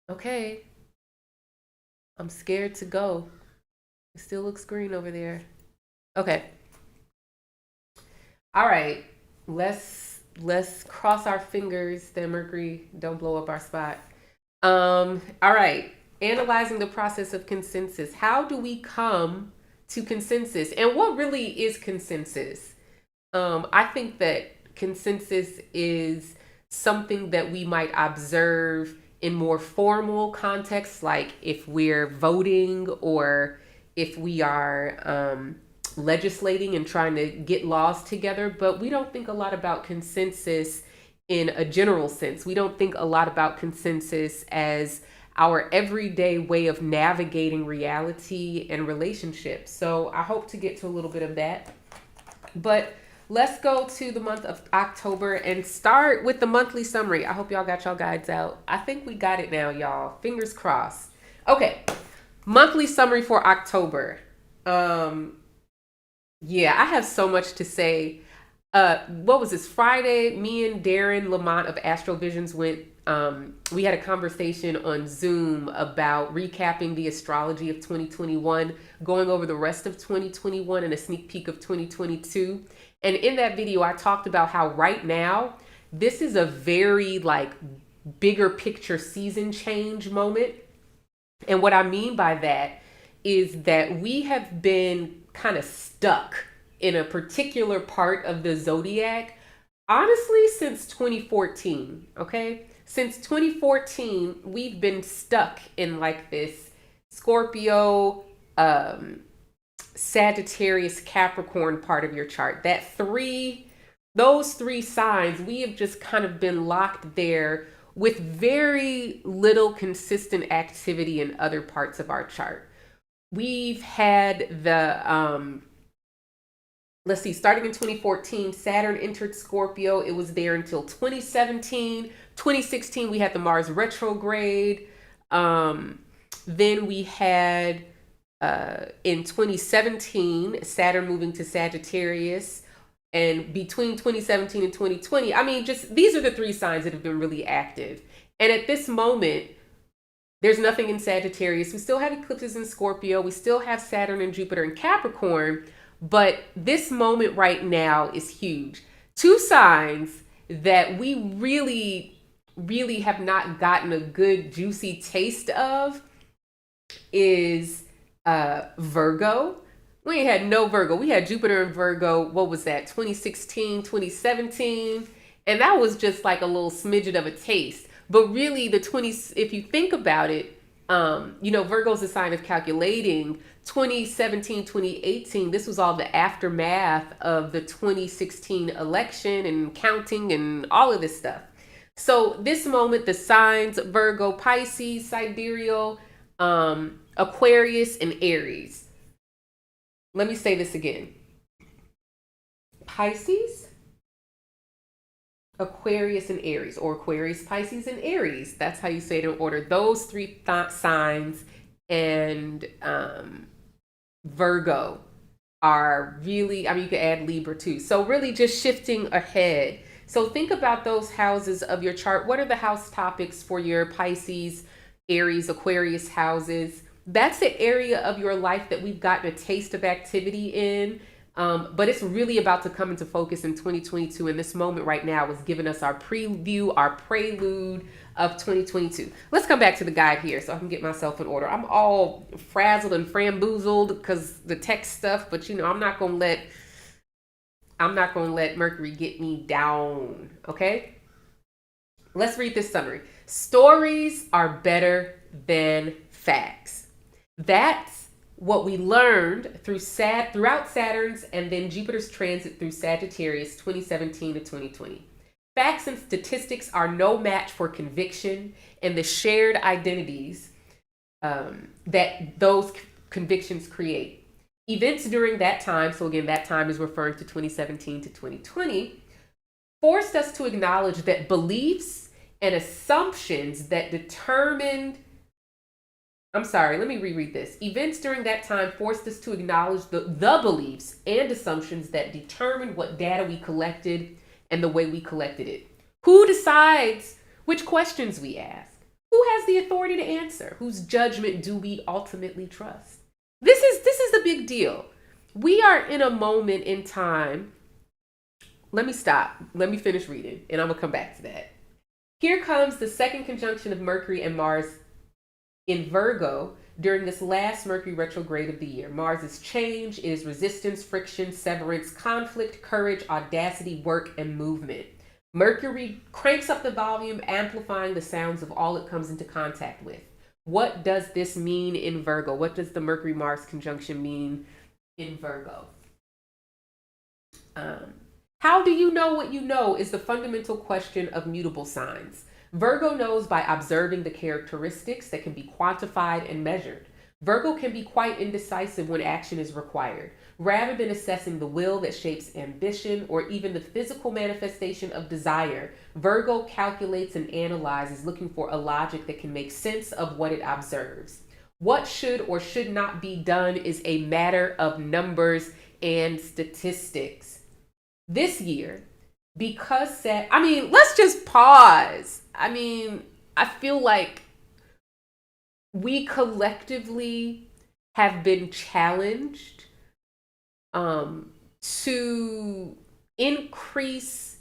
Okay, I'm scared to go. It still looks green over there. Okay. All right. Let's cross our fingers that Mercury don't blow up our spot. All right. Analyzing the process of consensus. How do we come to consensus? And what really is consensus? I think that consensus is something that we might observe in more formal contexts, like if we're voting or if we are legislating and trying to get laws together. But we don't think a lot about consensus in a general sense. We don't think a lot about consensus as our everyday way of navigating reality and relationships. So I hope to get to a little bit of that. But let's go to the month of October and start with the monthly summary. I hope y'all got y'all guides out. I think we got it now, y'all. Fingers crossed. Okay. Monthly summary for October. Yeah, I have so much to say. What was this Friday? Me and Darren Lamont of Astrovisions went. We had a conversation on Zoom about recapping the astrology of 2021, going over the rest of 2021 and a sneak peek of 2022. And in that video, I talked about how right now this is a very like bigger picture season change moment. And what I mean by that is that we have been kind of stuck in a particular part of the zodiac, honestly, since 2014. Okay. Since 2014, we've been stuck in like this Scorpio, Sagittarius, Capricorn part of your chart. Those three signs, we have just kind of been locked there with very little consistent activity in other parts of our chart. We've had let's see, starting in 2014, Saturn entered Scorpio. It was there until 2017. 2016, we had the Mars retrograde. Then we had in 2017, Saturn moving to Sagittarius. And between 2017 and 2020, I mean, just these are the three signs that have been really active. And at this moment, there's nothing in Sagittarius. We still have eclipses in Scorpio. We still have Saturn and Jupiter in Capricorn. But this moment right now is huge. Two signs that we really have not gotten a good, juicy taste of is Virgo. We ain't had no Virgo. We had Jupiter in Virgo. What was that? 2016, 2017. And that was just like a little smidget of a taste. But really, if you think about it, Virgo's a sign of calculating. 2017, 2018, this was all the aftermath of the 2016 election and counting and all of this stuff. So this moment, the signs Virgo, Pisces, Sidereal, Aquarius, and Aries. Let me say this again. Pisces, Aquarius, and Aries, or Aquarius, Pisces, and Aries. That's how you say it in order. Those three signs and Virgo are really, I mean, you could add Libra too. So really just shifting ahead. So think about those houses of your chart. What are the house topics for your Pisces, Aries, Aquarius houses? That's the area of your life that we've gotten a taste of activity in. But it's really about to come into focus in 2022. And this moment right now is giving us our preview, our prelude of 2022. Let's come back to the guide here so I can get myself in order. I'm all frazzled and framboozled because the tech stuff, but I'm not gonna let Mercury get me down. Okay? Let's read this summary. Stories are better than facts. That's what we learned throughout Saturn's and then Jupiter's transit through Sagittarius 2017 to 2020. Facts and statistics are no match for conviction and the shared identities that those convictions create. Events during that time, so again, that time is referring to 2017 to 2020, forced us to acknowledge that beliefs and assumptions that determined let me reread this. Events during that time forced us to acknowledge the beliefs and assumptions that determined what data we collected and the way we collected it. Who decides which questions we ask? Who has the authority to answer? Whose judgment do we ultimately trust? This is the big deal. We are in a moment in time. Let me stop. Let me finish reading, and I'm going to come back to that. Here comes the second conjunction of Mercury and Mars in Virgo during this last Mercury retrograde of the year. Mars is change, it is resistance, friction, severance, conflict, courage, audacity, work, and movement. Mercury cranks up the volume, amplifying the sounds of all it comes into contact with. What does this mean in Virgo? What does the Mercury-Mars conjunction mean in Virgo? How do you know what you know is the fundamental question of mutable signs. Virgo knows by observing the characteristics that can be quantified and measured. Virgo can be quite indecisive when action is required. Rather than assessing the will that shapes ambition or even the physical manifestation of desire, Virgo calculates and analyzes, looking for a logic that can make sense of what it observes. What should or should not be done is a matter of numbers and statistics. This year, because let's just pause. I feel like we collectively have been challenged to increase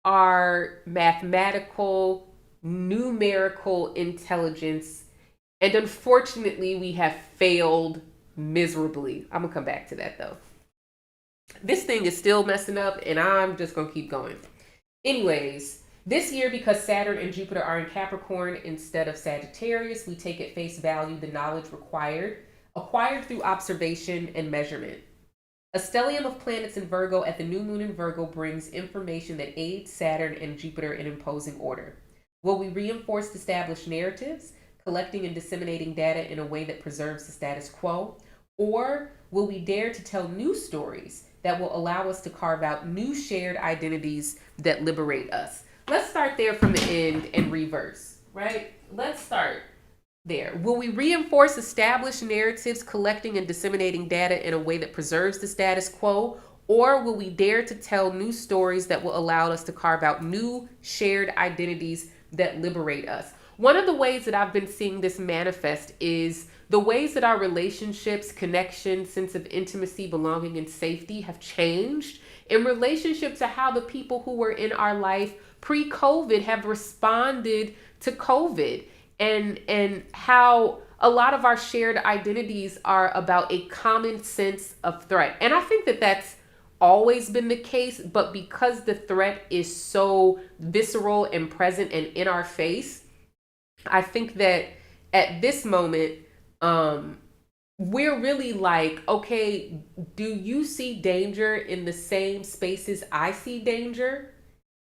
our mathematical, numerical intelligence. And unfortunately, we have failed miserably. I'm going to come back to that though. This thing is still messing up and I'm just going to keep going. Anyways, this year, because Saturn and Jupiter are in Capricorn instead of Sagittarius, we take at face value the knowledge acquired through observation and measurement. A stellium of planets in Virgo at the new moon in Virgo brings information that aids Saturn and Jupiter in imposing order. Will we reinforce established narratives, collecting and disseminating data in a way that preserves the status quo? Or will we dare to tell new stories that will allow us to carve out new shared identities that liberate us? Let's start there from the end and reverse, right? Let's start there. Will we reinforce established narratives, collecting and disseminating data in a way that preserves the status quo? Or will we dare to tell new stories that will allow us to carve out new shared identities that liberate us? One of the ways that I've been seeing this manifest is the ways that our relationships, connection, sense of intimacy, belonging, and safety have changed in relationship to how the people who were in our life pre-COVID have responded to COVID, and how a lot of our shared identities are about a common sense of threat. And I think that that's always been the case, but because the threat is so visceral and present and in our face, I think that at this moment, we're really like, okay, do you see danger in the same spaces I see danger?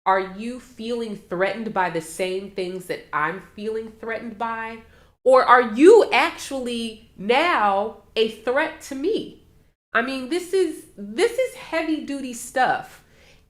Are you feeling threatened by the same things that I'm feeling threatened by? Or are you actually now a threat to me? This is heavy duty stuff.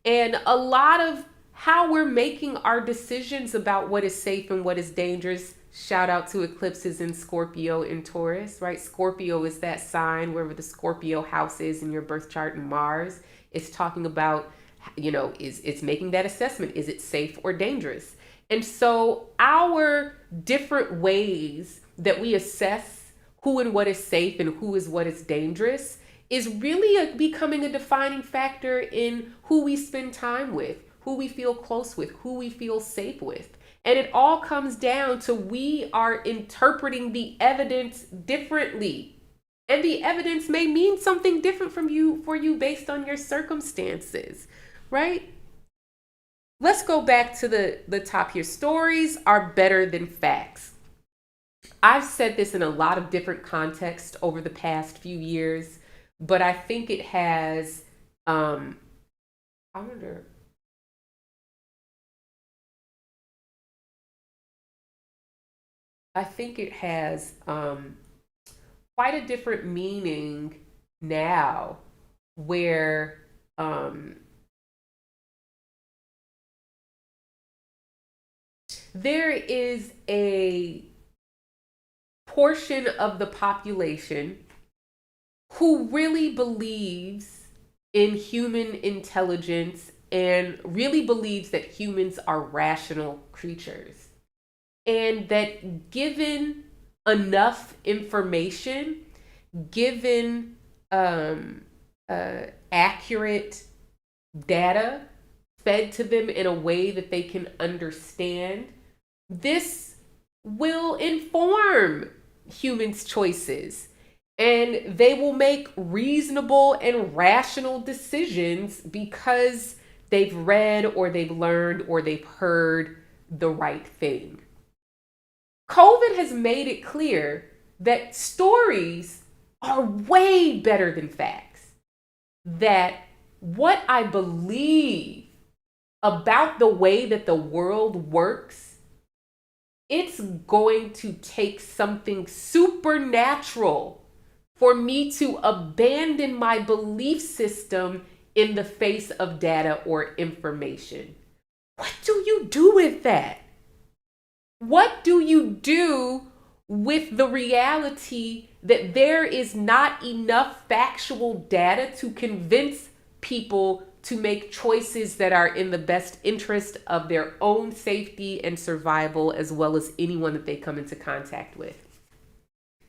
And a lot of how we're making our decisions about what is safe and what is dangerous. Shout out to eclipses in Scorpio and Taurus, right? Scorpio is that sign, wherever the Scorpio house is in your birth chart, and Mars is talking about, it's making that assessment. Is it safe or dangerous? And so our different ways that we assess who and what is safe and who is what is dangerous is really becoming a defining factor in who we spend time with, who we feel close with, who we feel safe with. And it all comes down to we are interpreting the evidence differently. And the evidence may mean something different for you based on your circumstances, right? Let's go back to the top here. Stories are better than facts. I've said this in a lot of different contexts over the past few years, but I think it has, quite a different meaning now, where there is a portion of the population who really believes in human intelligence and really believes that humans are rational creatures. and that given enough information, given accurate data fed to them in a way that they can understand, this will inform humans' choices, and they will make reasonable and rational decisions because they've read or they've learned or they've heard the right thing. COVID has made it clear that stories are way better than facts. That what I believe about the way that the world works, it's going to take something supernatural for me to abandon my belief system in the face of data or information. What do you do with that? What do you do with the reality that there is not enough factual data to convince people to make choices that are in the best interest of their own safety and survival, as well as anyone that they come into contact with,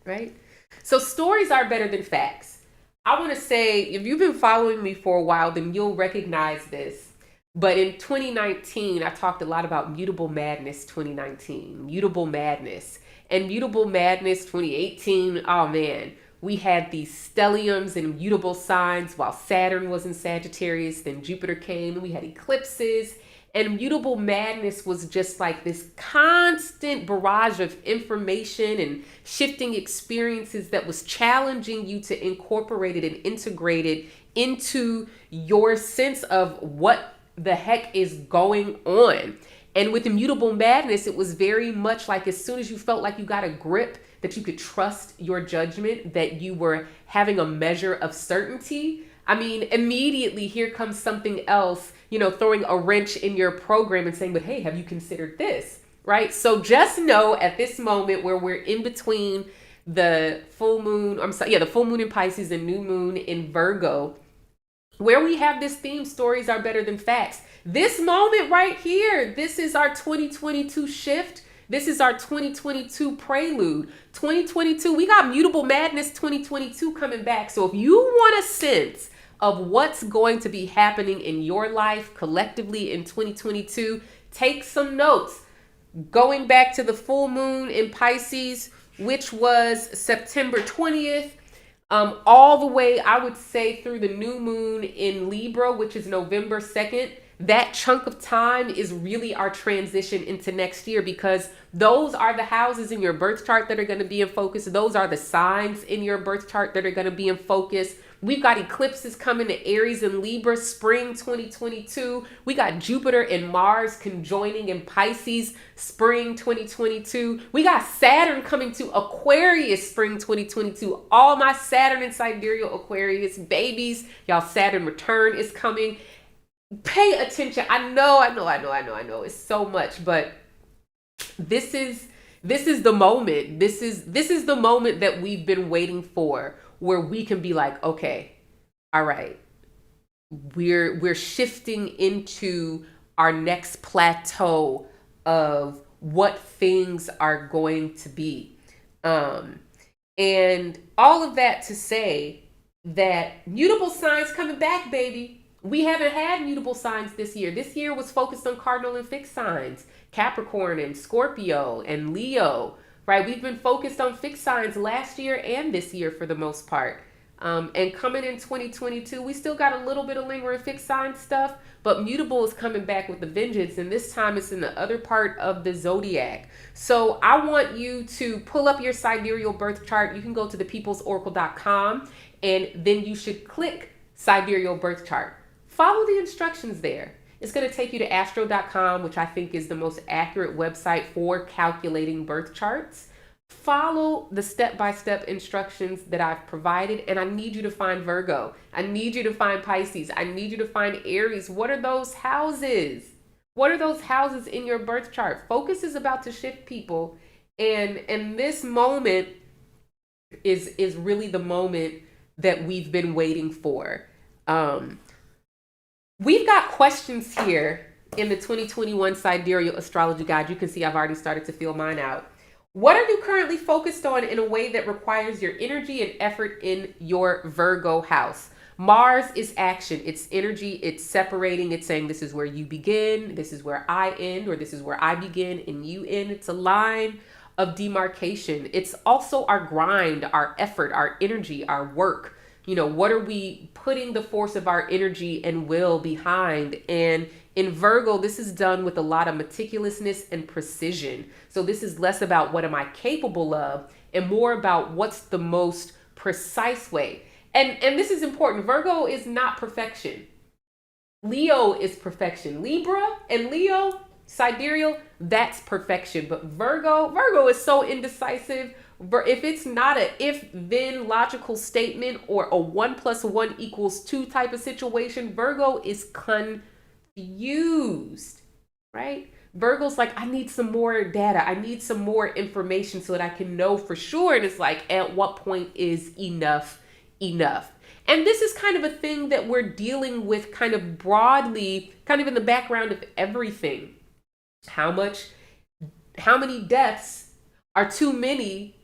right? So stories are better than facts. I want to say, if you've been following me for a while, then you'll recognize this. But in 2019, I talked a lot about Mutable Madness 2019, Mutable Madness. And Mutable Madness 2018, oh man, we had these stelliums and mutable signs while Saturn was in Sagittarius, then Jupiter came, and we had eclipses. And Mutable Madness was just like this constant barrage of information and shifting experiences that was challenging you to incorporate it and integrate it into your sense of what the heck is going on. And with Immutable Madness, it was very much like as soon as you felt like you got a grip, that you could trust your judgment, that you were having a measure of certainty, I mean, immediately here comes something else, throwing a wrench in your program and saying, but hey, have you considered this? Right? So just know at this moment where we're in between the full moon, the full moon in Pisces and new moon in Virgo, where we have this theme, stories are better than facts. This moment right here, this is our 2022 shift. This is our 2022 prelude. 2022, we got Mutable Madness 2022 coming back. So if you want a sense of what's going to be happening in your life collectively in 2022, take some notes. Going back to the full moon in Pisces, which was September 20th, all the way, I would say, through the new moon in Libra, which is November 2nd. That chunk of time is really our transition into next year, because those are the houses in your birth chart that are going to be in focus. Those are the signs in your birth chart that are going to be in focus. We've got eclipses coming to Aries and Libra, spring 2022. We got Jupiter and Mars conjoining in Pisces, spring 2022. We got Saturn coming to Aquarius, spring 2022. All my Saturn and Sidereal Aquarius babies, y'all, Saturn return is coming. Pay attention. I know. It's so much, but this is the moment. This is the moment that we've been waiting for, where we can be like, okay, all right, we're shifting into our next plateau of what things are going to be. And all of that to say that mutable signs coming back, baby. We haven't had mutable signs this year. This year was focused on cardinal and fixed signs, Capricorn and Scorpio and Leo, right? We've been focused on fixed signs last year and this year for the most part. And coming in 2022, we still got a little bit of lingering fixed sign stuff, but mutable is coming back with the vengeance, and this time it's in the other part of the zodiac. So I want you to pull up your sidereal birth chart. You can go to thepeoplesoracle.com, and then you should click sidereal birth chart. Follow the instructions there. It's going to take you to astro.com, which I think is the most accurate website for calculating birth charts. Follow the step-by-step instructions that I've provided, and I need you to find Virgo. I need you to find Pisces. I need you to find Aries. What are those houses? What are those houses in your birth chart? Focus is about to shift, people, and this moment is really the moment that we've been waiting for. We've got questions here in the 2021 Sidereal Astrology Guide. You can see I've already started to fill mine out. What are you currently focused on in a way that requires your energy and effort in your Virgo house? Mars is action, it's energy, it's separating, it's saying this is where you begin, this is where I end, or this is where I begin and you end. It's a line of demarcation. It's also our grind, our effort, our energy, our work. You know, what are we putting the force of our energy and will behind? And in Virgo, this is done with a lot of meticulousness and precision. So this is less about what am I capable of and more about what's the most precise way. And this is important. Virgo is not perfection. Leo is perfection. Libra and Leo, sidereal, that's perfection. But Virgo is so indecisive. If it's not a if then logical statement or a 1 + 1 = 2 type of situation, Virgo is confused, right? Virgo's like, I need some more data. I need some more information so that I can know for sure. And it's like, at what point is enough? And this is kind of a thing that we're dealing with kind of broadly, kind of in the background of everything. How many deaths are too many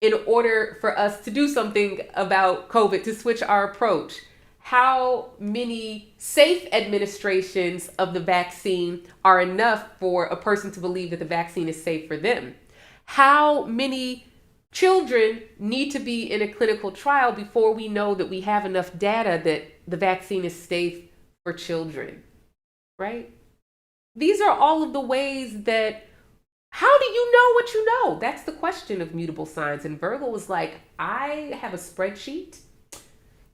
in order for us to do something about COVID, to switch our approach? How many safe administrations of the vaccine are enough for a person to believe that the vaccine is safe for them? How many children need to be in a clinical trial before we know that we have enough data that the vaccine is safe for children, right? These are all of the ways that, how do you know what you know? That's the question of mutable signs. And Virgo was like, I have a spreadsheet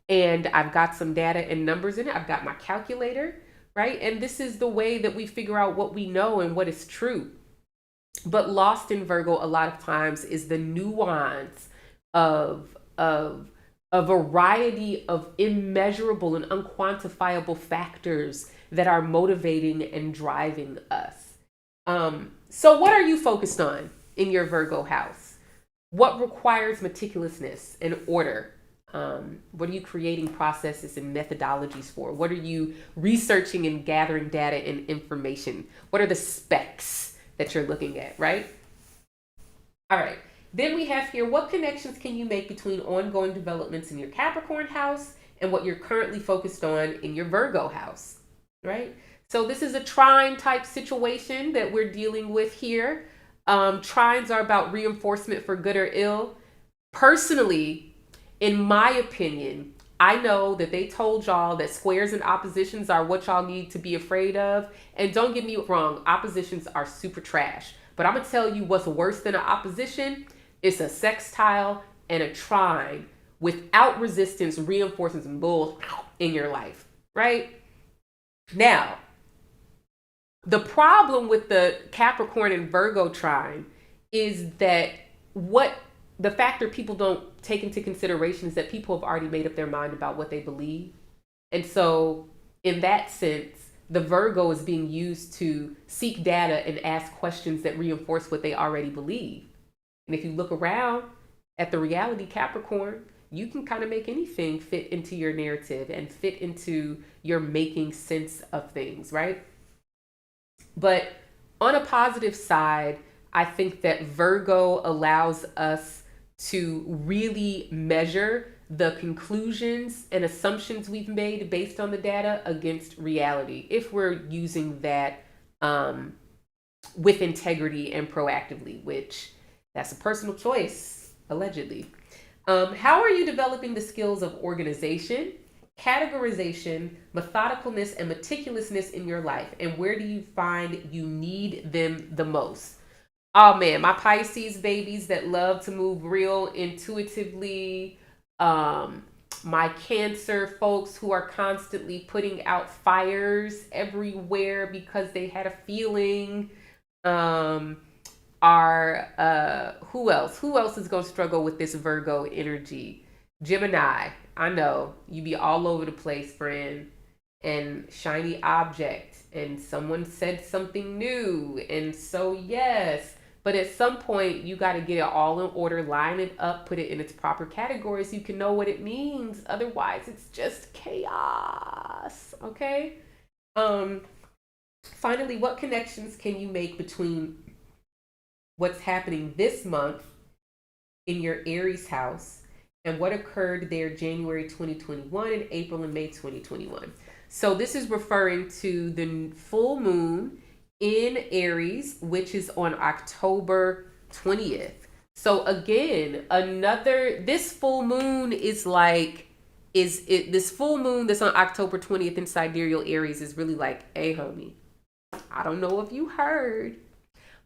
and I've got some data and numbers in it. I've got my calculator, right? And this is the way that we figure out what we know and what is true. But lost in Virgo a lot of times is the nuance of a variety of immeasurable and unquantifiable factors that are motivating and driving us. So what are you focused on in your Virgo house? What requires meticulousness and order? What are you creating processes and methodologies for? What are you researching and gathering data and information? What are the specs that you're looking at, right? All right. Then we have here, what connections can you make between ongoing developments in your Capricorn house and what you're currently focused on in your Virgo house, right? So this is a trine type situation that we're dealing with here. Trines are about reinforcement for good or ill. Personally, in my opinion, I know that they told y'all that squares and oppositions are what y'all need to be afraid of. And don't get me wrong, oppositions are super trash. But I'm going to tell you what's worse than an opposition. It's a sextile and a trine without resistance reinforcing some bull in your life, right? Now, the problem with the Capricorn and Virgo trine is that the factor people don't take into consideration is that people have already made up their mind about what they believe. And so in that sense, the Virgo is being used to seek data and ask questions that reinforce what they already believe. And if you look around at the reality Capricorn, you can kind of make anything fit into your narrative and fit into your making sense of things, right? But on a positive side, I think that Virgo allows us to really measure the conclusions and assumptions we've made based on the data against reality, if we're using that with integrity and proactively, which that's a personal choice, allegedly. How are you developing the skills of organization, categorization, methodicalness, and meticulousness in your life? And where do you find you need them the most? Oh man, my Pisces babies that love to move real intuitively. My Cancer folks who are constantly putting out fires everywhere because they had a feeling. Who else? Who else is going to struggle with this Virgo energy? Gemini. I know you be all over the place, friend. And shiny object. And someone said something new. And so, yes. But at some point, you got to get it all in order, line it up, put it in its proper categories so you can know what it means. Otherwise, it's just chaos. Okay? Finally, what connections can you make between what's happening this month in your Aries house and what occurred there January 2021 and April and May 2021? So this is referring to the full moon in Aries, which is on October 20th. So again, this full moon is like, this full moon that's on October 20th in Sidereal Aries is really like, hey homie, I don't know if you heard,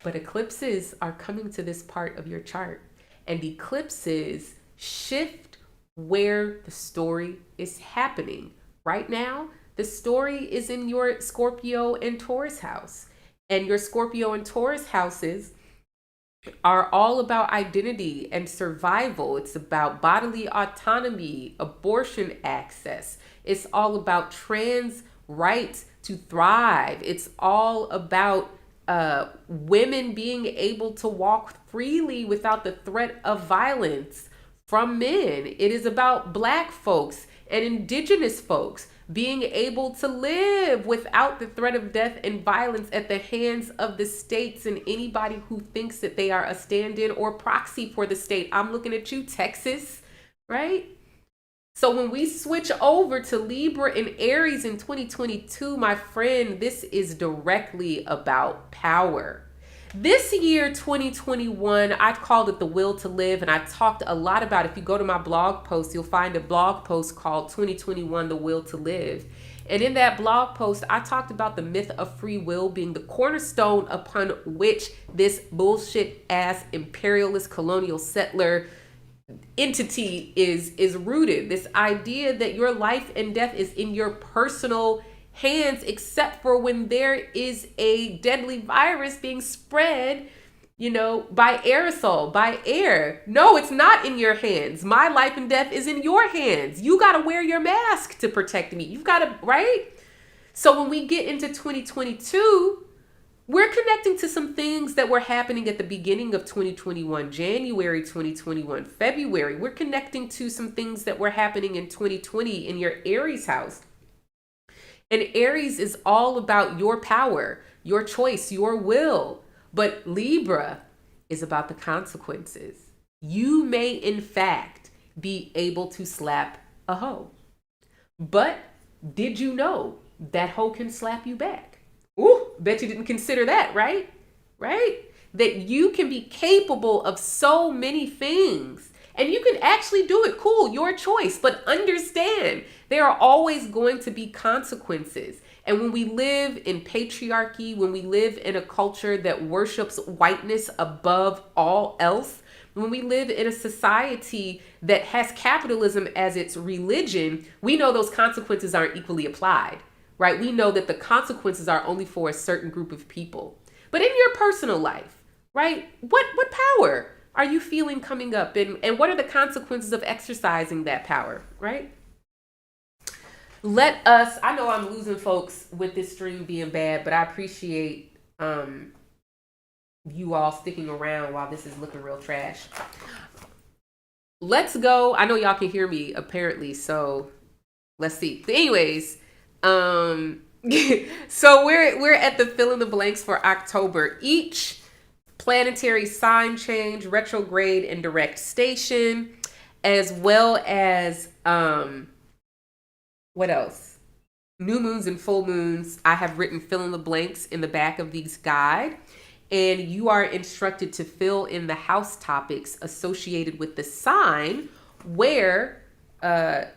but eclipses are coming to this part of your chart. And eclipses shift where the story is happening. Right now, the story is in your Scorpio and Taurus house. And your Scorpio and Taurus houses are all about identity and survival. It's about bodily autonomy, abortion access. It's all about trans rights to thrive. It's all about women being able to walk freely without the threat of violence from men. It is about Black folks and Indigenous folks being able to live without the threat of death and violence at the hands of the states and anybody who thinks that they are a stand-in or proxy for the state. I'm looking at you, Texas, right? So when we switch over to Libra and Aries in 2022, my friend, this is directly about power. This year, 2021, I called it the will to live, and I talked a lot about, if you go to my blog post, you'll find a blog post called 2021, The Will to Live. And in that blog post, I talked about the myth of free will being the cornerstone upon which this bullshit ass imperialist colonial settler entity is rooted. This idea that your life and death is in your personal hands, except for when there is a deadly virus being spread, by aerosol, by air. No, it's not in your hands. My life and death is in your hands. You got to wear your mask to protect me. You've got to, right? So when we get into 2022, we're connecting to some things that were happening at the beginning of 2021, January 2021, February. We're connecting to some things that were happening in 2020 in your Aries house. And Aries is all about your power, your choice, your will. But Libra is about the consequences. You may, in fact, be able to slap a hoe. But did you know that hoe can slap you back? Ooh, bet you didn't consider that, right? Right? That you can be capable of so many things. And you can actually do it. Cool, your choice. But understand, there are always going to be consequences. And when we live in patriarchy, when we live in a culture that worships whiteness above all else, when we live in a society that has capitalism as its religion, we know those consequences aren't equally applied, right? We know that the consequences are only for a certain group of people. But in your personal life, right? What power are you feeling coming up? And what are the consequences of exercising that power, right? Let us, I know I'm losing folks with this stream being bad, but I appreciate you all sticking around while this is looking real trash. Let's go. I know y'all can hear me apparently, so let's see. Anyways, so we're at the fill in the blanks for October. Each planetary sign change, retrograde, and direct station, as well as what else? New moons and full moons. I have written fill in the blanks in the back of these guide, and you are instructed to fill in the house topics associated with the sign where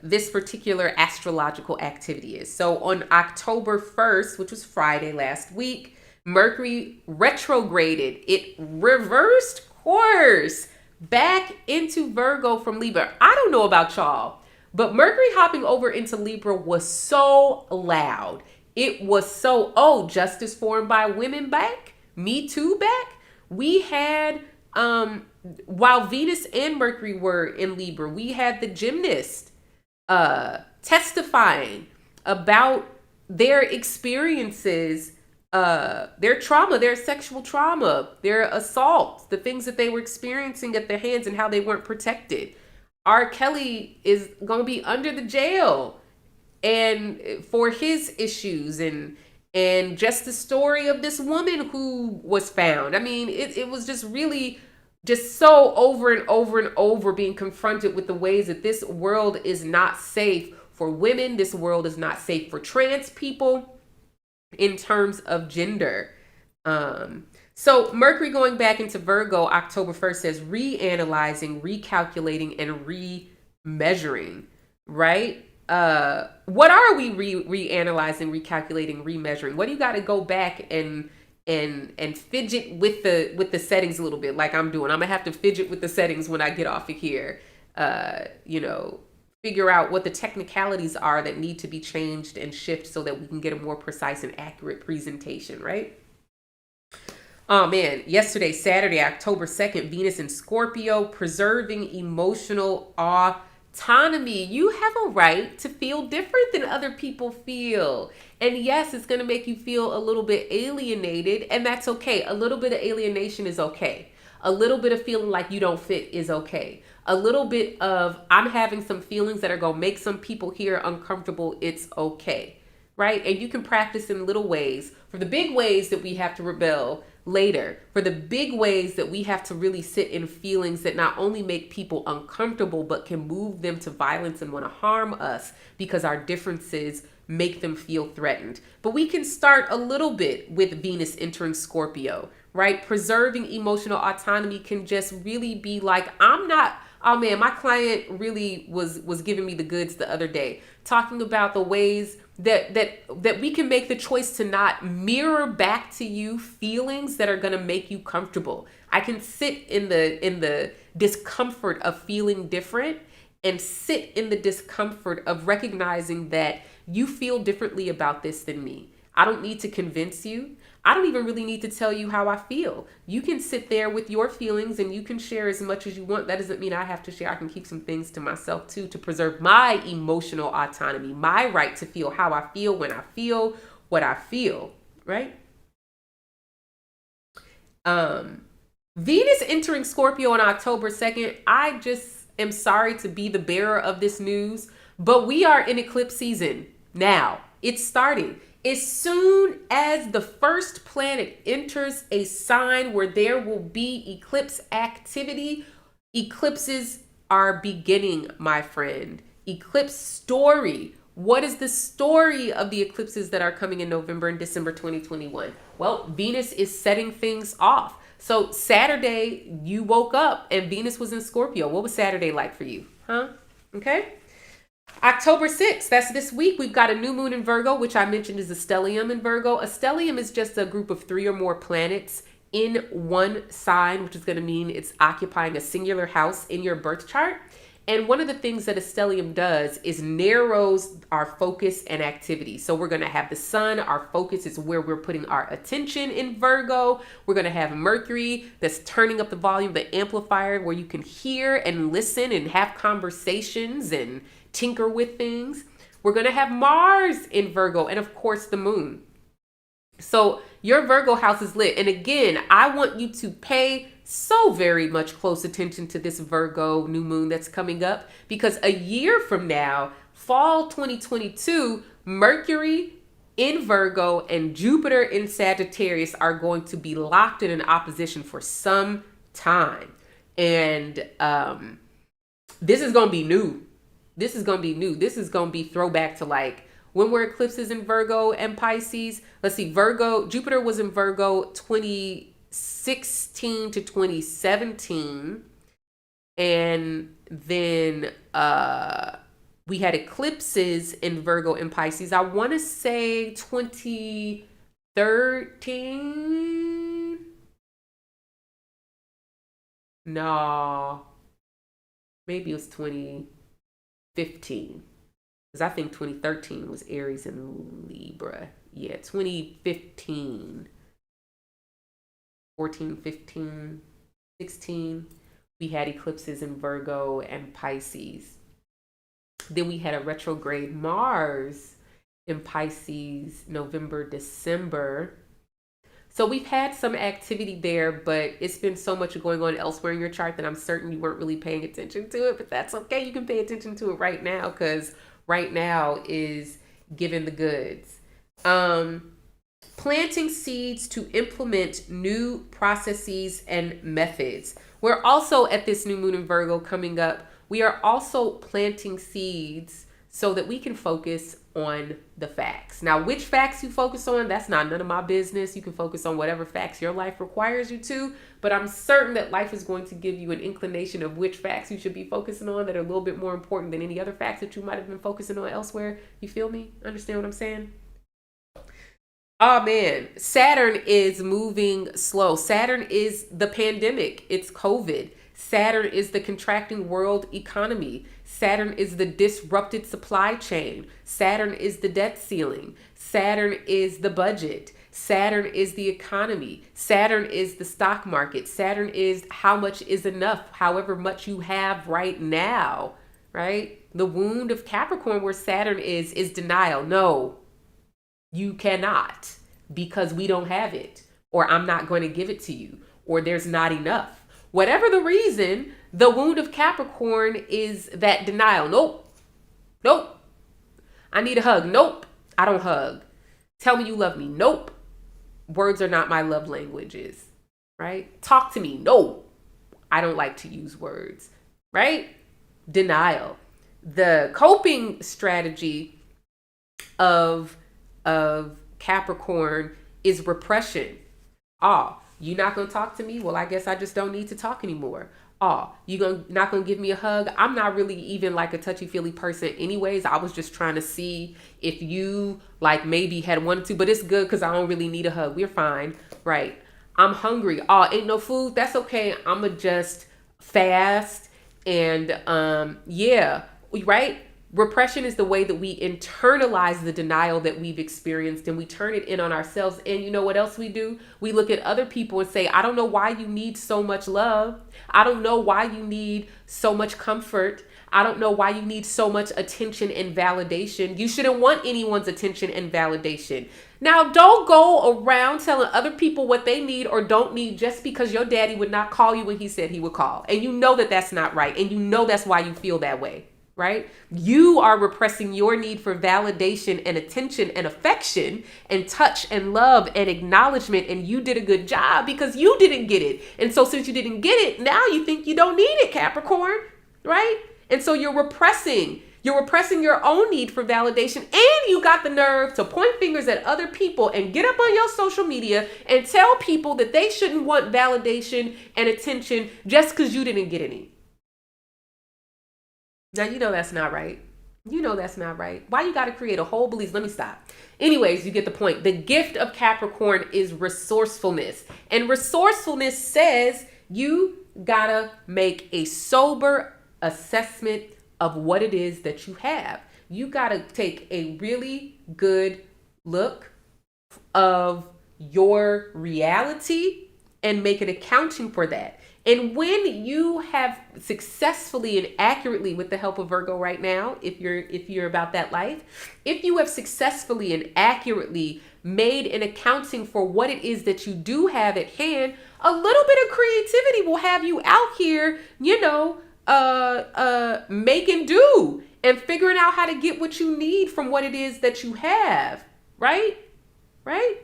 this particular astrological activity is. So on October 1st, which was Friday last week, Mercury retrograded. It reversed course back into Virgo from Libra. I don't know about y'all, but Mercury hopping over into Libra was so loud. It was so, justice formed by women back, Me Too back. We had, while Venus and Mercury were in Libra, we had the gymnast testifying about their experiences, their trauma, their sexual trauma, their assaults, the things that they were experiencing at their hands and how they weren't protected. R. Kelly is going to be under the jail and for his issues and And just the story of this woman who was found. I mean, it was just really just so over and over and over being confronted with the ways that this world is not safe for women. This world is not safe for trans people in terms of gender. So Mercury going back into Virgo October 1st says reanalyzing, recalculating, and remeasuring, right? What are we reanalyzing, recalculating, remeasuring? What do you got to go back and fidget with the settings a little bit, like I'm doing? I'm gonna have to fidget with the settings when I get off of here. Figure out what the technicalities are that need to be changed and shift so that we can get a more precise and accurate presentation, right? Oh man, yesterday, Saturday, October 2nd, Venus in Scorpio, preserving emotional autonomy. You have a right to feel different than other people feel. And yes, it's going to make you feel a little bit alienated, and that's okay. A little bit of alienation is okay. A little bit of feeling like you don't fit is okay. A little bit of I'm having some feelings that are going to make some people here uncomfortable, it's okay, right? And you can practice in little ways. For the big ways that we have to rebel later, for the big ways that we have to really sit in feelings that not only make people uncomfortable, but can move them to violence and want to harm us because our differences make them feel threatened. But we can start a little bit with Venus entering Scorpio, right? Preserving emotional autonomy can just really be like, I'm not, oh man, my client really was giving me the goods the other day, talking about the ways that we can make the choice to not mirror back to you feelings that are going to make you comfortable. I can sit in the discomfort of feeling different and sit in the discomfort of recognizing that you feel differently about this than me. I don't need to convince you. I don't even really need to tell you how I feel. You can sit there with your feelings and you can share as much as you want. That doesn't mean I have to share. I can keep some things to myself too, to preserve my emotional autonomy, my right to feel how I feel when I feel what I feel, right? Venus entering Scorpio on October 2nd. I just am sorry to be the bearer of this news, but we are in eclipse season now. It's starting. As soon as the first planet enters a sign where there will be eclipse activity, eclipses are beginning, my friend. Eclipse story. What is the story of the eclipses that are coming in November and December 2021? Well, Venus is setting things off. So Saturday, you woke up and Venus was in Scorpio. What was Saturday like for you? Huh? Okay. October 6th, that's this week, we've got a new moon in Virgo, which I mentioned is a stellium in Virgo. A stellium is just a group of 3 or more planets in one sign, which is going to mean it's occupying a singular house in your birth chart. And one of the things that a stellium does is narrows our focus and activity. So we're going to have the sun. Our focus is where we're putting our attention in Virgo. We're going to have Mercury that's turning up the volume, the amplifier, where you can hear and listen and have conversations and tinker with things. We're going to have Mars in Virgo and of course the moon. So your Virgo house is lit. And again, I want you to pay so very much close attention to this Virgo new moon that's coming up, because a year from now, fall 2022, Mercury in Virgo and Jupiter in Sagittarius are going to be locked in an opposition for some time. And this is going to be new. This is going to be new. This is going to be throwback to like when were eclipses in Virgo and Pisces? Let's see, Jupiter was in Virgo 2016 to 2017. And then we had eclipses in Virgo and Pisces. I want to say 2013. No, maybe it was 2015, because I think 2013 was Aries and Libra. Yeah, 2015, 14, 15, 16, we had eclipses in Virgo and Pisces. Then we had a retrograde Mars in Pisces, November, December. So we've had some activity there, but it's been so much going on elsewhere in your chart that I'm certain you weren't really paying attention to it, but that's okay. You can pay attention to it right now, because right now is giving the goods. planting seeds to implement new processes and methods. We're also at this new moon in Virgo coming up. We are also planting seeds so that we can focus on the facts. Now, which facts you focus on, that's not none of my business. You can focus on whatever facts your life requires you to, but I'm certain that life is going to give you an inclination of which facts you should be focusing on that are a little bit more important than any other facts that you might have been focusing on elsewhere. You feel me? Understand what I'm saying? Oh man, Saturn is moving slow. Saturn is the pandemic. It's COVID. Saturn is the contracting world economy. Saturn is the disrupted supply chain. Saturn is the debt ceiling. Saturn is the budget. Saturn is the economy. Saturn is the stock market. Saturn is how much is enough, however much you have right now, right? The wound of Capricorn where Saturn is denial. No, you cannot, because we don't have it, or I'm not going to give it to you, or there's not enough. Whatever the reason, the wound of Capricorn is that denial. Nope. Nope. I need a hug. Nope. I don't hug. Tell me you love me. Nope. Words are not my love languages, right? Talk to me. No. I don't like to use words, right? Denial. The coping strategy of Capricorn is repression. You not gonna talk to me? Well, I guess I just don't need to talk anymore. Not gonna give me a hug? I'm not really even like a touchy-feely person anyways. I was just trying to see if you like maybe had wanted to, but it's good because I don't really need a hug. We're fine, right? I'm hungry. Ain't no food? That's okay. I'ma just fast and yeah, right? Repression is the way that we internalize the denial that we've experienced and we turn it in on ourselves. And you know what else we do? We look at other people and say, I don't know why you need so much love. I don't know why you need so much comfort. I don't know why you need so much attention and validation. You shouldn't want anyone's attention and validation. Now, don't go around telling other people what they need or don't need just because your daddy would not call you when he said he would call. And you know that that's not right. And you know that's why you feel that way. Right? You are repressing your need for validation and attention and affection and touch and love and acknowledgement. And you did a good job because you didn't get it. And so since you didn't get it, now you think you don't need it, Capricorn, right? And so you're repressing your own need for validation, and you got the nerve to point fingers at other people and get up on your social media and tell people that they shouldn't want validation and attention just because you didn't get any. Now, you know that's not right. You know that's not right. Why you got to create a whole belief? Let me stop. Anyways, you get the point. The gift of Capricorn is resourcefulness. And resourcefulness says you got to make a sober assessment of what it is that you have. You got to take a really good look of your reality and make an accounting for that. And when you have successfully and accurately, with the help of Virgo right now, if you're about that life, if you have successfully and accurately made an accounting for what it is that you do have at hand, a little bit of creativity will have you out here, making do and figuring out how to get what you need from what it is that you have, right? Right?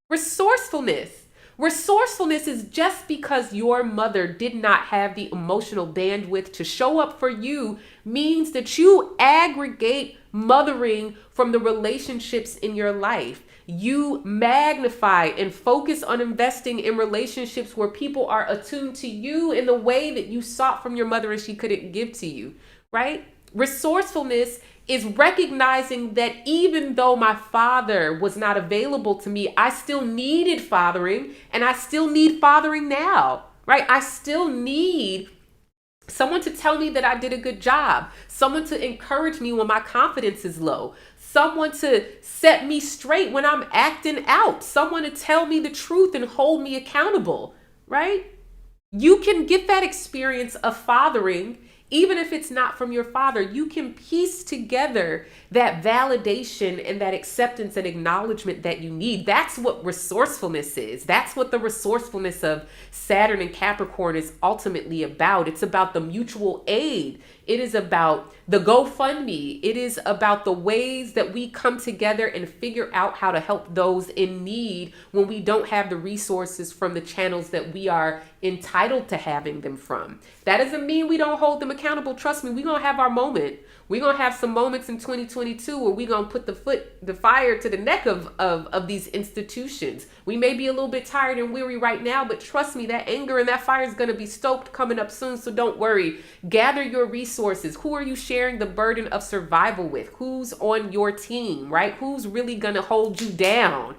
Resourcefulness. Resourcefulness is just because your mother did not have the emotional bandwidth to show up for you means that you aggregate mothering from the relationships in your life. You magnify and focus on investing in relationships where people are attuned to you in the way that you sought from your mother and she couldn't give to you, right? Resourcefulness is recognizing that even though my father was not available to me, I still needed fathering, and I still need fathering now, right? I still need someone to tell me that I did a good job, someone to encourage me when my confidence is low, someone to set me straight when I'm acting out, someone to tell me the truth and hold me accountable, right? You can get that experience of fathering. Even if it's not from your father, you can piece together that validation and that acceptance and acknowledgement that you need. That's what resourcefulness is. That's what the resourcefulness of Saturn and Capricorn is ultimately about. It's about the mutual aid. It is about the GoFundMe. It is about the ways that we come together and figure out how to help those in need when we don't have the resources from the channels that we are entitled to having them from. That doesn't mean we don't hold them accountable. Trust me, we're going to have our moment. We're going to have some moments in 2022 where we're going to put the fire to the neck of these institutions. We may be a little bit tired and weary right now, but trust me, that anger and that fire is going to be stoked coming up soon. So don't worry. Gather your resources. Who are you sharing the burden of survival with? Who's on your team, right? Who's really going to hold you down?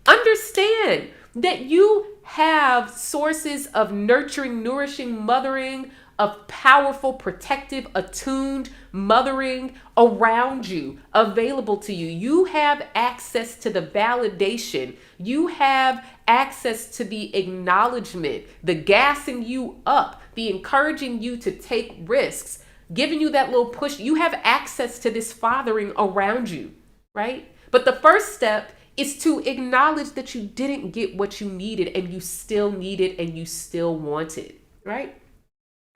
Understand that you have sources of nurturing, nourishing, mothering, of powerful, protective, attuned mothering around you, available to you. You have access to the validation. You have access to the acknowledgement, the gassing you up, the encouraging you to take risks, giving you that little push. You have access to this fathering around you, right? But the first step is to acknowledge that you didn't get what you needed and you still need it and you still want it, right?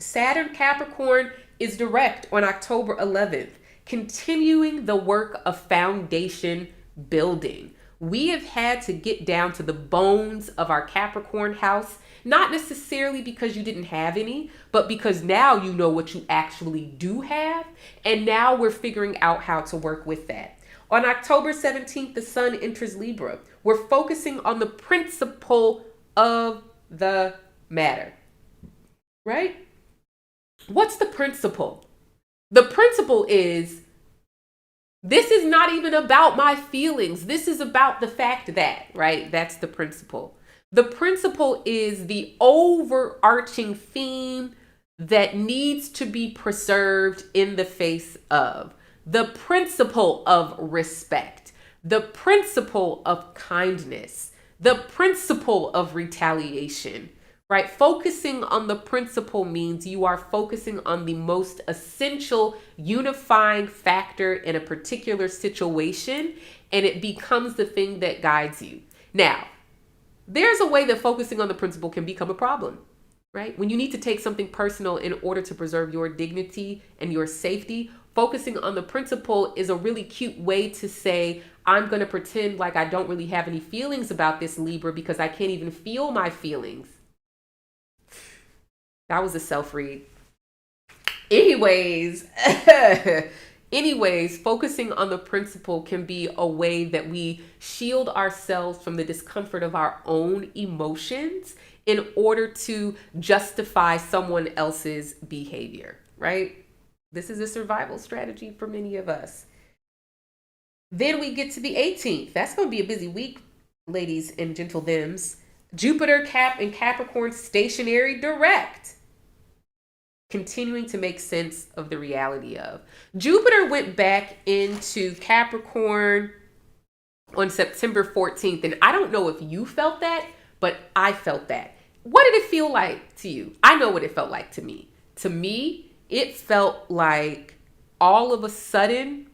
Saturn Capricorn is direct on October 11th, continuing the work of foundation building. We have had to get down to the bones of our Capricorn house, not necessarily because you didn't have any, but because now you know what you actually do have, and now we're figuring out how to work with that. On October 17th, the sun enters Libra. We're focusing on the principle of the matter, right? What's the principle? The principle is, this is not even about my feelings. This is about the fact that, right? That's the principle. The principle is the overarching theme that needs to be preserved in the face of the principle of respect, the principle of kindness, the principle of retaliation. Right? Focusing on the principle means you are focusing on the most essential unifying factor in a particular situation, and it becomes the thing that guides you. Now, there's a way that focusing on the principle can become a problem, right? When you need to take something personal in order to preserve your dignity and your safety, focusing on the principle is a really cute way to say, I'm going to pretend like I don't really have any feelings about this, Libra, because I can't even feel my feelings. That was a self-read. Anyways, focusing on the principle can be a way that we shield ourselves from the discomfort of our own emotions in order to justify someone else's behavior, right? This is a survival strategy for many of us. Then we get to the 18th. That's going to be a busy week, ladies and gentle thems. Jupiter, Cap, and Capricorn stationary direct. Continuing to make sense of the reality of. Jupiter went back into Capricorn on September 14th. And I don't know if you felt that, but I felt that. What did it feel like to you? I know what it felt like to me. To me, it felt like all of a sudden,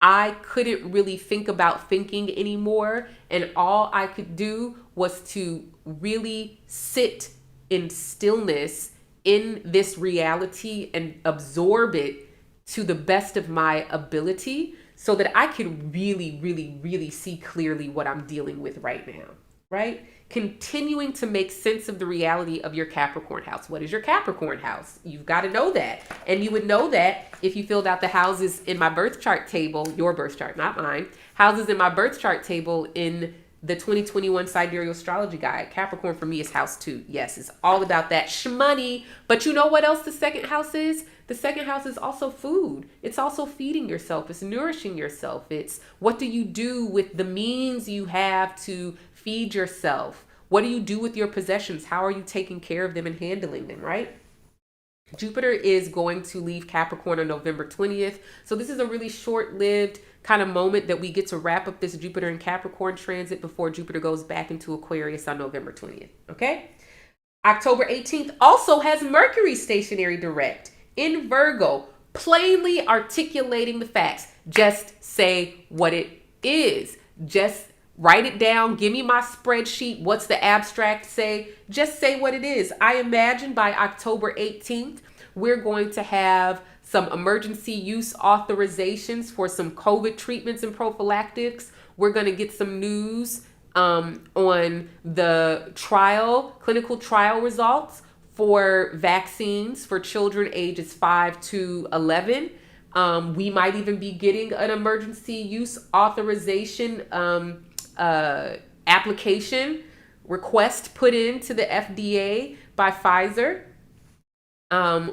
I couldn't really think about thinking anymore. And all I could do was to really sit in stillness in this reality and absorb it to the best of my ability so that I could really, really, really see clearly what I'm dealing with right now, right? Continuing to make sense of the reality of your Capricorn house. What is your Capricorn house? You've got to know that. And you would know that if you filled out the houses in my birth chart table, your birth chart, not mine, houses in my birth chart table in the 2021 Sidereal Astrology Guide. Capricorn for me is house 2. Yes, it's all about that shmoney. But you know what else the second house is? The second house is also food. It's also feeding yourself. It's nourishing yourself. It's what do you do with the means you have to feed yourself? What do you do with your possessions? How are you taking care of them and handling them, right? Jupiter is going to leave Capricorn on November 20th. So this is a really short-lived kind of moment that we get to wrap up this Jupiter and Capricorn transit before Jupiter goes back into Aquarius on November 20th. Okay. October 18th also has Mercury stationary direct in Virgo, plainly articulating the facts. Just say what it is. Just Write it down. Give me my spreadsheet. What's the abstract say? Just say what it is. I imagine by October 18th, we're going to have some emergency use authorizations for some COVID treatments and prophylactics. We're going to get some news on the clinical trial results for vaccines for children ages 5 to 11. We might even be getting an emergency use authorization application request put into the FDA by Pfizer.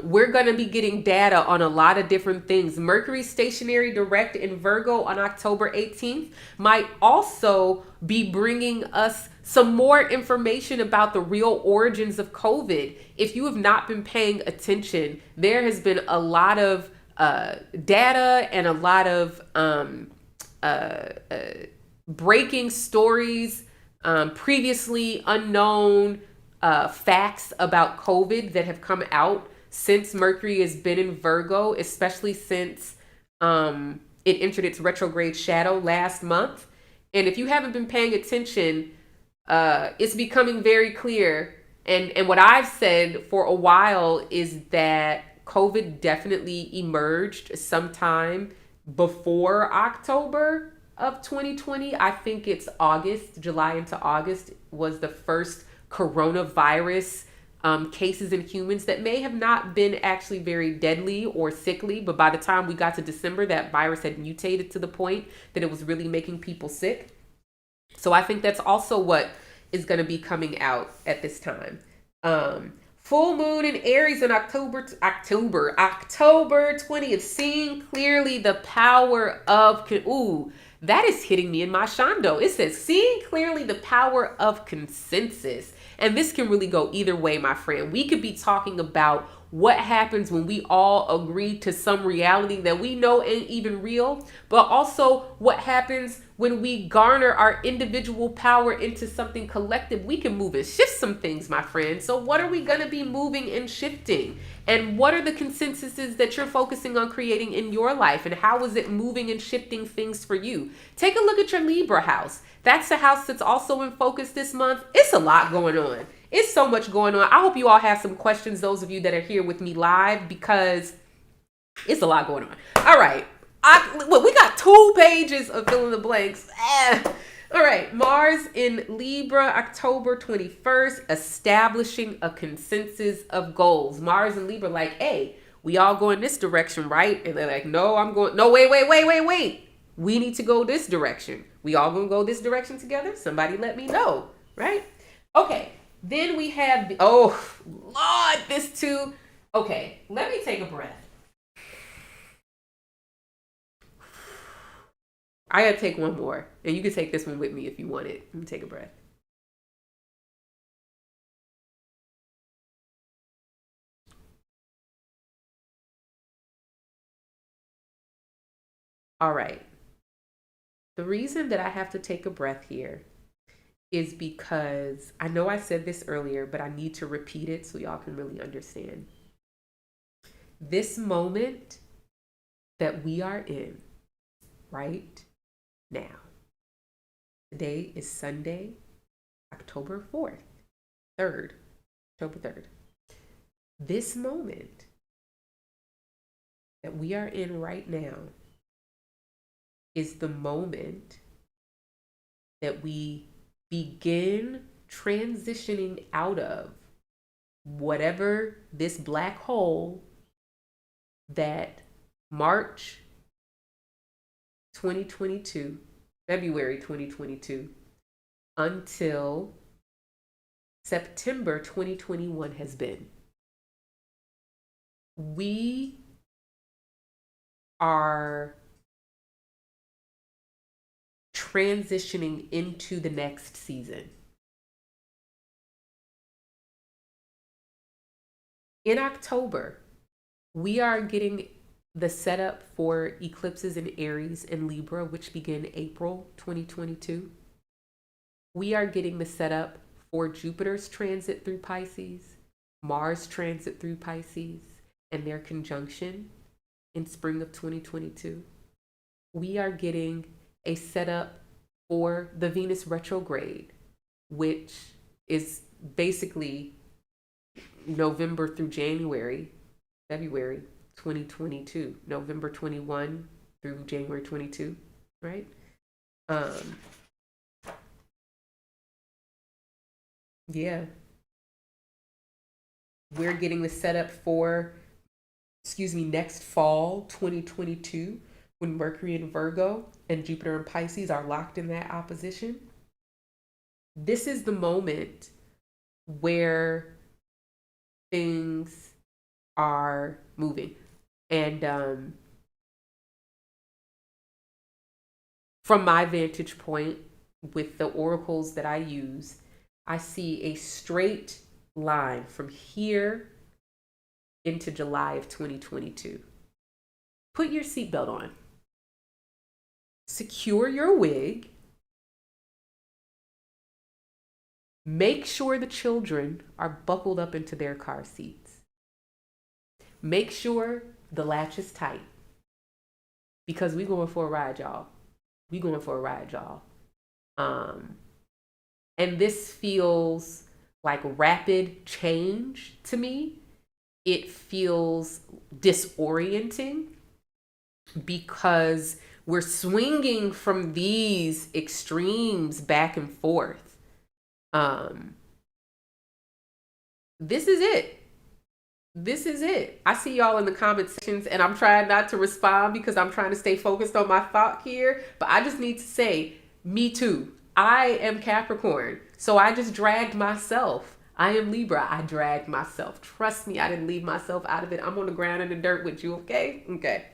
We're going to be getting data on a lot of different things. Mercury stationary direct in Virgo on October 18th might also be bringing us some more information about the real origins of COVID. If you have not been paying attention, there has been a lot of data and a lot of breaking stories, previously unknown facts about COVID that have come out since Mercury has been in Virgo, especially since it entered its retrograde shadow last month. And if you haven't been paying attention, it's becoming very clear. And what I've said for a while is that COVID definitely emerged sometime before October of 2020. I think it's August, July into August was the first coronavirus cases in humans that may have not been actually very deadly or sickly, but by the time we got to December, that virus had mutated to the point that it was really making people sick. So I think that's also what is going to be coming out at this time. Full moon in Aries in October 20th, seeing clearly the power of, that is hitting me in my shando. It says, seeing clearly the power of consensus. And this can really go either way, my friend. We could be talking about what happens when we all agree to some reality that we know ain't even real, but also what happens when we garner our individual power into something collective. We can move and shift some things, my friend. So what are we going to be moving and shifting? And what are the consensuses that you're focusing on creating in your life? And how is it moving and shifting things for you? Take a look at your Libra house. That's the house that's also in focus this month. It's a lot going on. It's so much going on. I hope you all have some questions, those of you that are here with me live, because it's a lot going on. All right. We got 2 pages of fill in the blanks. All right. Mars in Libra, October 21st, establishing a consensus of goals. Mars in Libra, like, hey, we all going this direction, right? And they're like, no, wait. We need to go this direction. We all gonna go this direction together? Somebody let me know, right? Okay. Then we have, oh, Lord, this too. Okay, let me take a breath. I gotta take one more. And you can take this one with me if you want it. Let me take a breath. All right. The reason that I have to take a breath here is because I know I said this earlier, but I need to repeat it so y'all can really understand. This moment that we are in right now, today is Sunday, October 4th, October 3rd. This moment that we are in right now is the moment that we begin transitioning out of whatever this black hole that March 2022, February 2022, until September 2021 has been. We are transitioning into the next season. In October, we are getting the setup for eclipses in Aries and Libra, which begin April 2022. We are getting the setup for Jupiter's transit through Pisces, Mars transit through Pisces, and their conjunction in spring of 2022. We are getting a setup for the Venus retrograde, which is basically November through February 2022, November 21 through January 22, right? Um, yeah, we're getting the setup for, next fall 2022, when Mercury in Virgo and Jupiter in Pisces are locked in that opposition. This is the moment where things are moving. And from my vantage point, with the oracles that I use, I see a straight line from here into July of 2022. Put your seatbelt on. Secure your wig. Make sure the children are buckled up into their car seats. Make sure the latch is tight, because we going for a ride, y'all. We going for a ride, y'all. And this feels like rapid change to me. It feels disorienting because we're swinging from these extremes back and forth. This is it. This is it. I see y'all in the comment sections, and I'm trying not to respond because I'm trying to stay focused on my thought here. But I just need to say, me too. I am Capricorn, so I just dragged myself. I am Libra. I dragged myself. Trust me, I didn't leave myself out of it. I'm on the ground in the dirt with you, okay? Okay.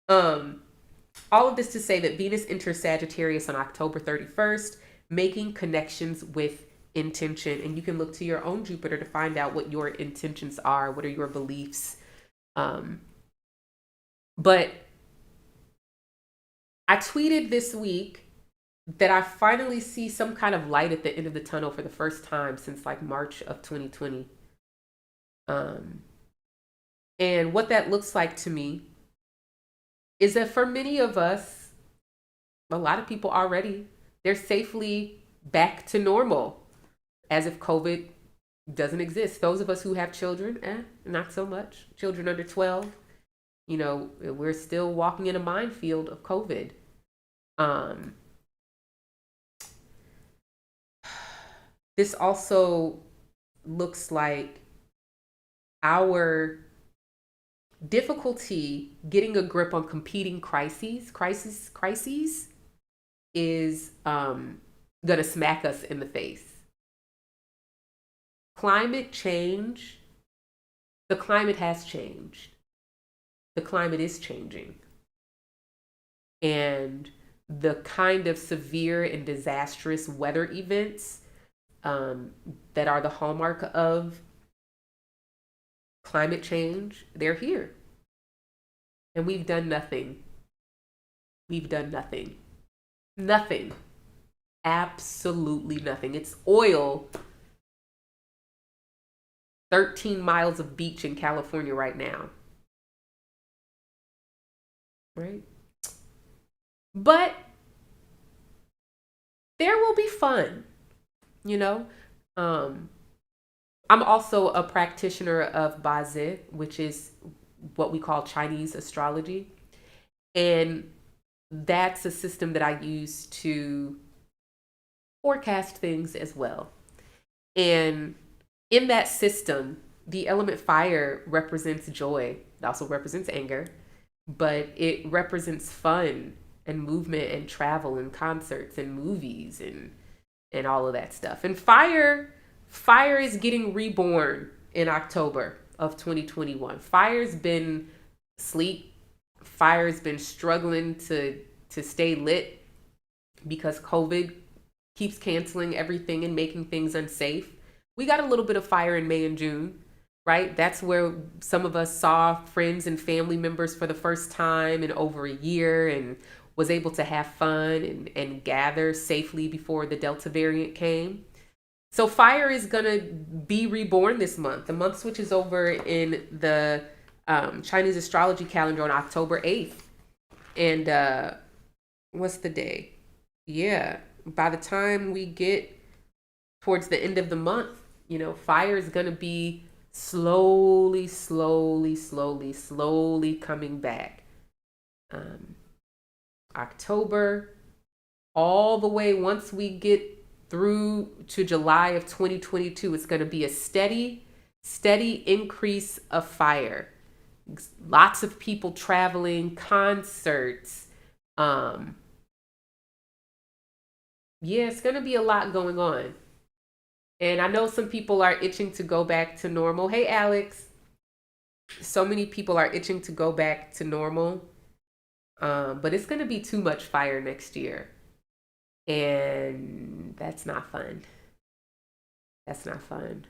All of this to say that Venus enters Sagittarius on October 31st, making connections with intention. And you can look to your own Jupiter to find out what your intentions are. What are your beliefs? But I tweeted this week that I finally see some kind of light at the end of the tunnel for the first time since like March of 2020. And what that looks like to me is that for many of us, a lot of people already, they're safely back to normal, as if COVID doesn't exist. Those of us who have children, not so much. Children under 12, we're still walking in a minefield of COVID. This also looks like our difficulty getting a grip on competing crises is gonna smack us in the face. Climate change, the climate has changed. The climate is changing. And the kind of severe and disastrous weather events that are the hallmark of climate change, they're here. And we've done nothing. We've done nothing. Nothing. Absolutely nothing. It's oil. 13 miles of beach in California right now. Right? But there will be fun, I'm also a practitioner of Bazi, which is what we call Chinese astrology. And that's a system that I use to forecast things as well. And in that system, the element fire represents joy. It also represents anger, but it represents fun and movement and travel and concerts and movies and all of that stuff. And fire is getting reborn in October of 2021. Fire's been asleep. Fire's been struggling to stay lit because COVID keeps canceling everything and making things unsafe. We got a little bit of fire in May and June, right? That's where some of us saw friends and family members for the first time in over a year and was able to have fun and gather safely before the Delta variant came. So fire is going to be reborn this month. The month switches over in the Chinese astrology calendar on October 8th. And what's the day? Yeah, by the time we get towards the end of the month, fire is going to be slowly, slowly, slowly, slowly coming back. October, all the way, once we get through to July of 2022, it's going to be a steady increase of fire. Lots of people traveling, concerts. Yeah, it's going to be a lot going on. And I know some people are itching to go back to normal. Hey, Alex. So many people are itching to go back to normal. But it's going to be too much fire next year. And that's not fun. That's not fun.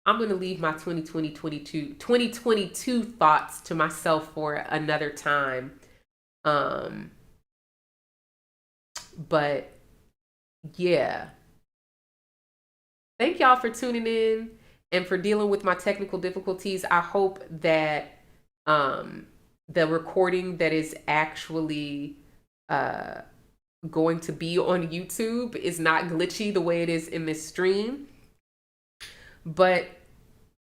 I'm going to leave my 2022 thoughts to myself for another time. But yeah. Thank y'all for tuning in and for dealing with my technical difficulties. I hope that the recording that is actually going to be on YouTube is not glitchy the way it is in this stream. But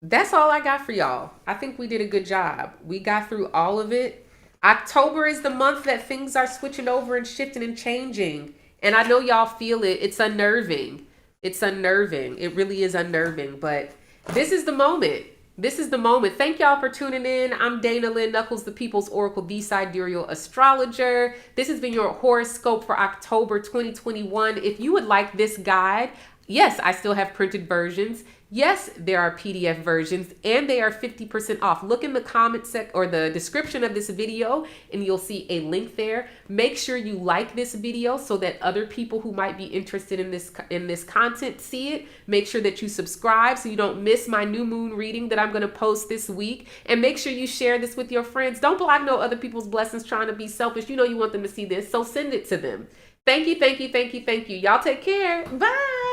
that's all I got for y'all. I think we did a good job. We got through all of it. October is the month that things are switching over and shifting and changing. And I know y'all feel it. It's unnerving. It's unnerving. It really is unnerving. But this is the moment. This is the moment. Thank y'all for tuning in. I'm DaynaLN, Knuckles, the People's Oracle, the Sidereal Astrologer. This has been your horoscope for October 2021. If you would like this guide, yes, I still have printed versions. Yes, there are PDF versions, and they are 50% off. Look in the comment or the description of this video, and you'll see a link there. Make sure you like this video so that other people who might be interested in this content see it. Make sure that you subscribe so you don't miss my new moon reading that I'm going to post this week. And make sure you share this with your friends. Don't block no other people's blessings trying to be selfish. You know you want them to see this, so send it to them. Thank you, thank you, thank you, thank you. Y'all take care. Bye.